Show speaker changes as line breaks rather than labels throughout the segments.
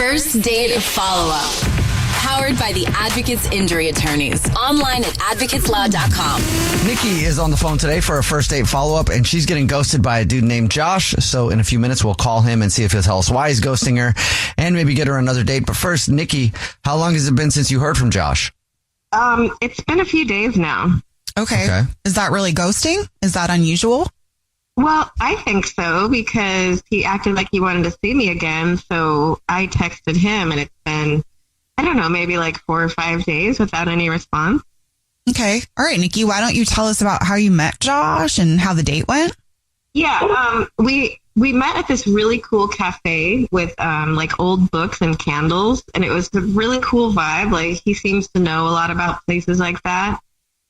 First Date Follow-Up. Powered by the Advocates Injury Attorneys. Online at advocateslaw.com.
Nikki is on the phone today for a first date follow-up, and she's getting ghosted by a dude named Josh. So in a few minutes, we'll call him and see if he'll tell us why he's ghosting her and maybe get her another date. But first, Nikki, how long has it been since you heard from Josh?
It's been a few days now.
Okay. Is that really ghosting? Is that unusual?
Well, I think so, because he acted like he wanted to see me again. So I texted him, and it's been, I don't know, maybe like 4 or 5 days without any response.
Okay. All right, Nikki, why don't you tell us about how you met Josh and how the date went?
Yeah, we met at this really cool cafe with like old books and candles, and it was a really cool vibe. Like, he seems to know a lot about places like that,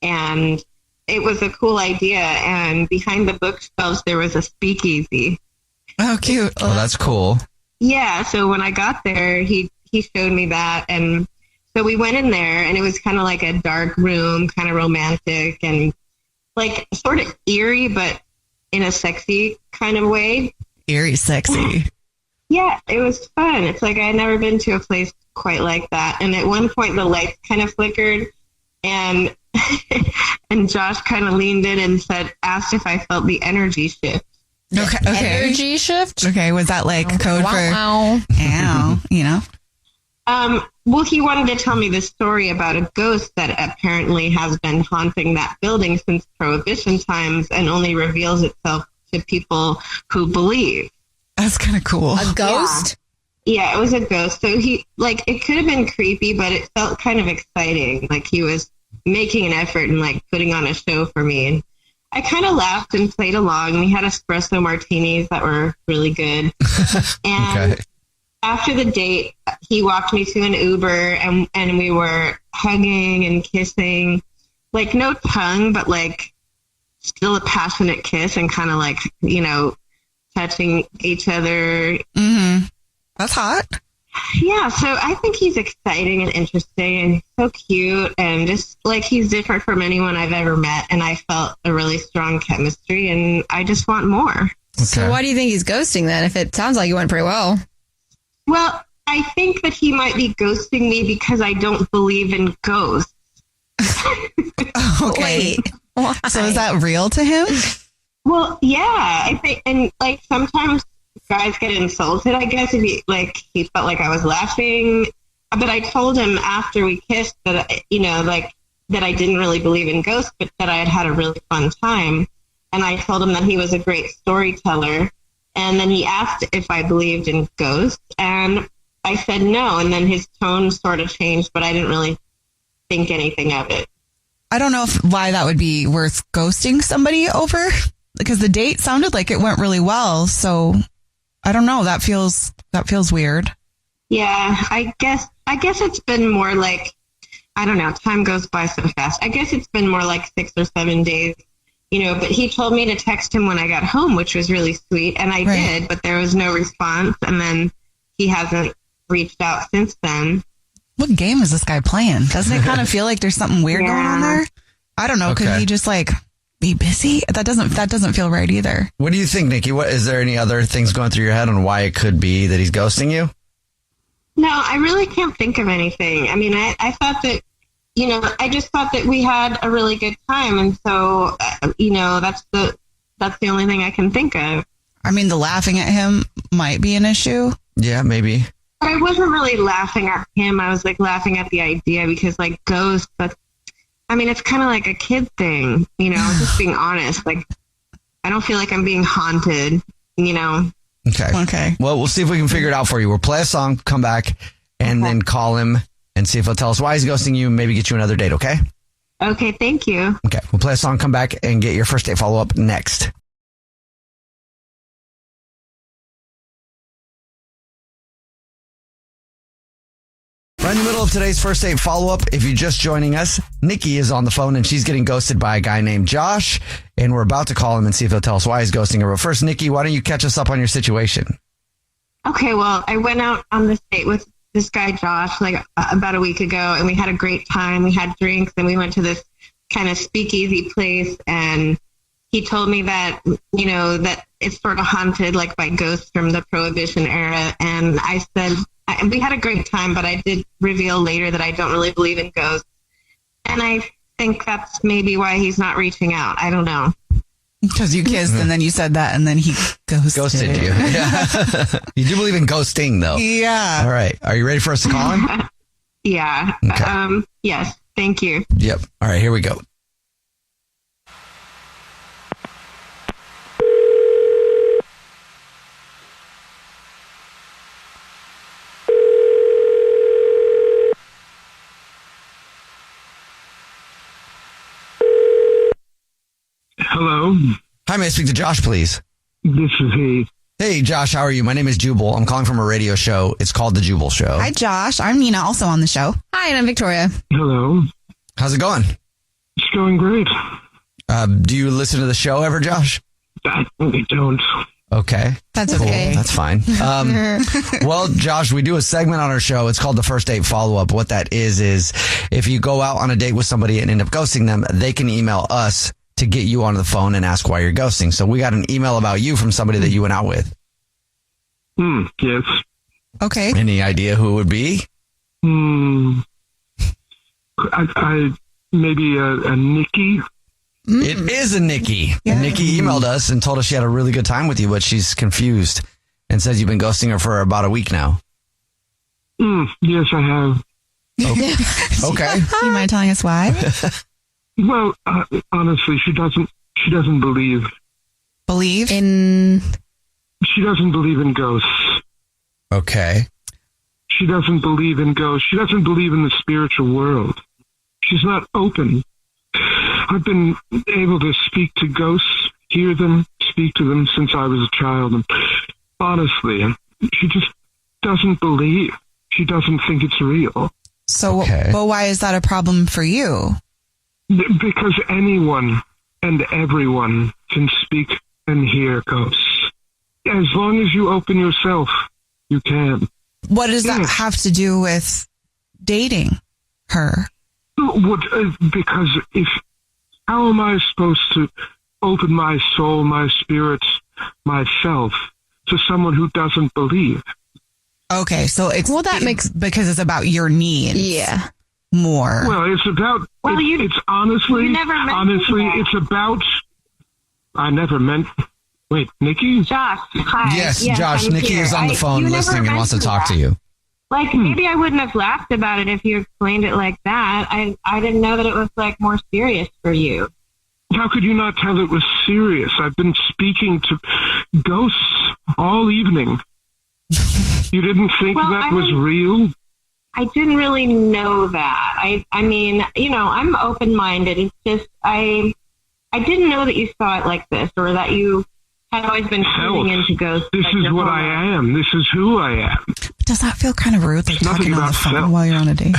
and it was a cool idea. And behind the bookshelves, there was a speakeasy.
Oh, cute.
Oh, that's cool.
Yeah, so when I got there, he showed me that, and so we went in there, and it was kind of like a dark room, kind of romantic, and like sort of eerie, but in a sexy kind of way.
Eerie sexy.
Yeah, it was fun. It's like I had never been to a place quite like that. And at one point, the lights kind of flickered, and and Josh kind of leaned in and asked if I felt the energy shift.
Okay.
Energy shift?
Okay, was that like code for ow, you know?
Well, he wanted to tell me the story about a ghost that apparently has been haunting that building since Prohibition times and only reveals itself to people who believe.
That's kind of cool.
A ghost?
Yeah, it was a ghost. So he, like, it could have been creepy, but it felt kind of exciting. Like, he was making an effort and, like, putting on a show for me. And I kind of laughed and played along. We had espresso martinis that were really good. And after the date, he walked me to an Uber, and we were hugging and kissing. Like, no tongue, but, like, still a passionate kiss and kind of, like, you know, touching each other.
Mm-hmm. That's hot.
Yeah, so I think he's exciting and interesting and so cute, and just like he's different from anyone I've ever met, and I felt a really strong chemistry, and I just want more.
Okay.
So why do you think he's ghosting then, if it sounds like it went pretty well?
Well, I think that he might be ghosting me because I don't believe in ghosts.
Okay.
Wait, why?
So is that real to him?
Well, yeah, I think, and like sometimes guys get insulted, I guess, if he felt like I was laughing. But I told him after we kissed that, you know, like that I didn't really believe in ghosts, but that I had a really fun time. And I told him that he was a great storyteller. And then he asked if I believed in ghosts, and I said no. And then his tone sort of changed, but I didn't really think anything of it.
I don't know why that would be worth ghosting somebody over, because the date sounded like it went really well. So I don't know. That feels weird.
Yeah, I guess it's been more like, I don't know, time goes by so fast. I guess it's been more like 6 or 7 days, you know, but he told me to text him when I got home, which was really sweet. And I did, but there was no response. And then he hasn't reached out since then.
What game is this guy playing? Doesn't it kind of feel like there's something weird going on there? I don't know.
Okay.
Could he just like be busy? That doesn't feel right either.
What do you think, Nikki? Is there any other things going through your head on why it could be that he's ghosting you?
No, I really can't think of anything. I mean, I thought that, you know, I just thought that we had a really good time. And so, you know, that's the only thing I can think of.
I mean, the laughing at him might be an issue.
Yeah, maybe.
But I wasn't really laughing at him. I was like laughing at the idea, because like ghosts, it's kind of like a kid thing, you know, just being honest. Like, I don't feel like I'm being haunted, you know.
Okay.
Well, we'll see if we can figure it out for you. We'll play a song, come back, and then call him and see if he'll tell us why he's ghosting you and maybe get you another date, okay?
Okay, thank you.
Okay, we'll play a song, come back, and get your first date follow-up next. Right in the middle of today's first date follow-up, if you're just joining us, Nikki is on the phone and she's getting ghosted by a guy named Josh, and we're about to call him and see if he'll tell us why he's ghosting her. But first, Nikki, why don't you catch us up on your situation?
Okay, well, I went out on this date with this guy, Josh, like about a week ago, and we had a great time. We had drinks, and we went to this kind of speakeasy place, and he told me that, you know, that it's sort of haunted, like by ghosts from the Prohibition era. And I said, we had a great time, but I did reveal later that I don't really believe in ghosts. And I think that's maybe why he's not reaching out. I don't know.
Because you kissed and then you said that and then he
Ghosted you. Yeah. You do believe in ghosting, though.
Yeah.
All right. Are you ready for us to call him?
Yeah.
Okay.
Yes. Thank you.
Yep. All right. Here we go.
Hello,
Hi, may I speak to Josh, please?
this is he.
Hey, Josh, how are you? My name is Jubal. I'm calling from a radio show. It's called The Jubal Show.
Hi, Josh. I'm Nina, also on the show.
Hi, and I'm Victoria.
Hello,
How's it going?
it's going great.
Do you listen to the show ever, Josh?
I really don't.
Okay.
That's
Cool.
okay.
That's fine. Well, Josh, we do a segment on our show. It's called the First Date Follow-Up. What that is if you go out on a date with somebody and end up ghosting them, they can email us to get you on the phone and ask why you're ghosting. So we got an email about you from somebody that you went out with.
Yes.
Okay.
Any idea who it would be?
I maybe a Nikki.
It is a Nikki.
Yeah.
Nikki emailed us and told us she had a really good time with you, but she's confused and says you've been ghosting her for about a week now.
Yes, I have.
Okay.
Do you mind telling us why?
Well, honestly, she doesn't believe.
Believe?
She doesn't believe in ghosts.
Okay.
She doesn't believe in ghosts. She doesn't believe in the spiritual world. She's not open. I've been able to speak to ghosts, hear them, speak to them since I was a child. And honestly, she just doesn't believe. She doesn't think it's real.
So,
Okay.
but why is that a problem for you?
Because anyone and everyone can speak and hear ghosts. As long as you open yourself, you can.
What does that
Yes.
have to do with dating her?
Because how am I supposed to open my soul, my spirit, myself to someone who doesn't believe?
Okay, so it's because it's about your needs.
Yeah.
More.
Well, it's about.
Well,
it's honestly,
you never mentioned that.
it's about. I never meant. Wait, Nikki?
Josh, hi.
Yes,
I'm
Josh, Nikki
here.
is on the
You
phone
never
listening and wants to
mentioned
talk to
that.
you.
Like, maybe I wouldn't have laughed about it if you explained it like that. I didn't know that it was, like, more serious for you.
How could you not tell it was serious? I've been speaking to ghosts all evening. You didn't think
Well,
that
I
was
mean-
real?
I didn't really know that. I mean, you know, I'm open-minded. It's just, I didn't know that you saw it like this, or that you had always been tuning into ghosts.
This
like
is
your
what
whole
I
life.
am. This is who I am.
Does that feel kind of rude, like
Nothing
talking on the
about
phone
self.
while you're on a date?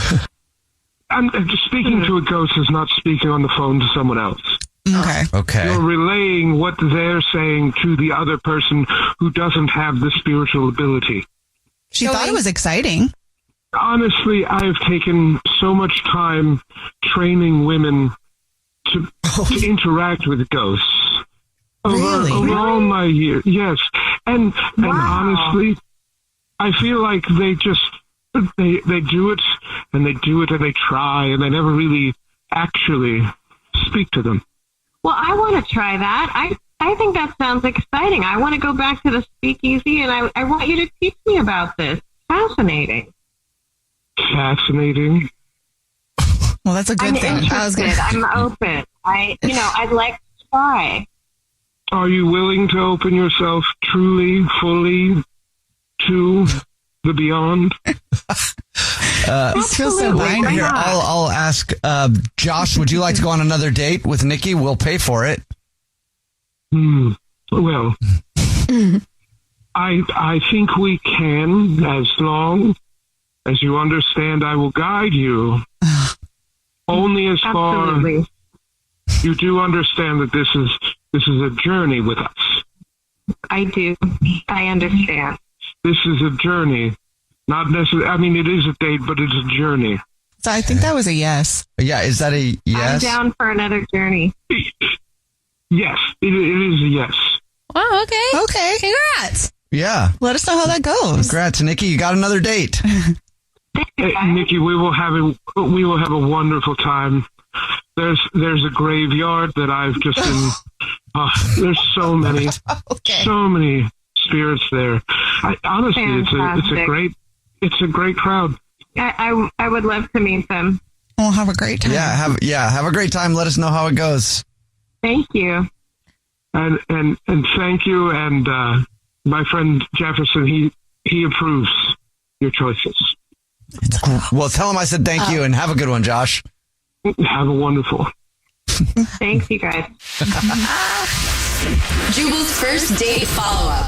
I'm just speaking to a ghost is not speaking on the phone to someone else.
Okay.
Okay.
You're relaying what they're saying to the other person who doesn't have the spiritual ability.
She thought it was exciting.
Honestly, I've taken so much time training women to interact with ghosts
Really?
over all my years. Yes, and honestly, I feel like they just they do it and they do it and they try and they never really actually speak to them.
Well, I want to try that. I think that sounds exciting. I want to go back to the speakeasy, and I want you to teach me about this. Fascinating.
Fascinating.
Well, that's a good
I'm
thing.
interested. I'm open. I'd like to try.
Are you willing to open yourself truly, fully to the beyond?
This feels so
Absolutely.
binding.
Here, I'll ask Josh, would you like to go on another date with Nikki? We'll pay for it.
Well, I think we can, as long as you understand I will guide you. Only as far
Absolutely.
you do understand that this is a journey with us.
I do. I understand.
This is a journey. Not necessarily, I mean, it is a date, but it's a journey.
So I think that was a yes.
Yeah, is that a yes?
I'm down for another journey.
Yes, it is a yes.
Oh, okay.
Okay.
Congrats.
Yeah.
Let us know how that goes.
Congrats, Nikki. You got another date.
Hey, Nikki, we will have a wonderful time. There's a graveyard that I've just been. There's so many spirits there. Honestly, it's a great crowd.
I would love to meet them.
We'll have a great time.
Have a great time. Let us know how it goes.
Thank you.
And thank you. And my friend Jefferson, he approves your choices.
Well, tell him I said thank you and have a good one, Josh.
Have a wonderful.
Thanks, you guys.
Jubal's first date follow-up.